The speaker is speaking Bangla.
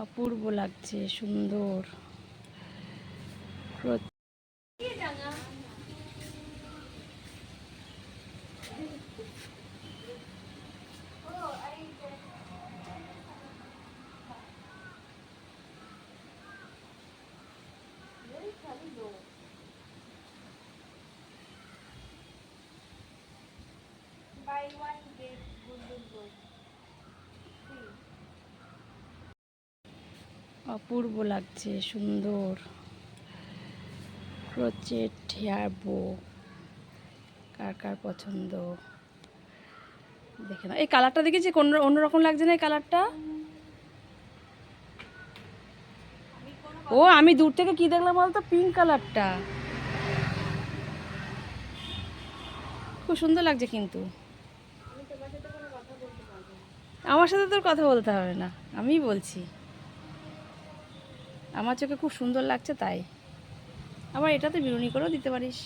অপূর্ব লাগছে, সুন্দর। অপূর্ব লাগছে, সুন্দর। ক্রোচেট হেয়ার বো, কার কার পছন্দ দেখে না। এই কালারটা দেখেছি, কোন অন্যরকম লাগছে না এই কালারটা? ও আমি দূর থেকে কি দেখলাম বলতো, পিঙ্ক কালারটা খুব সুন্দর লাগছে। কিন্তু আমার সাথে তোর কথা বলতে হবে না, আমিই বলছি আমার চোখে খুব সুন্দর লাগছে তাই। আবার এটাতে বিনুনি করেও দিতে পারিস।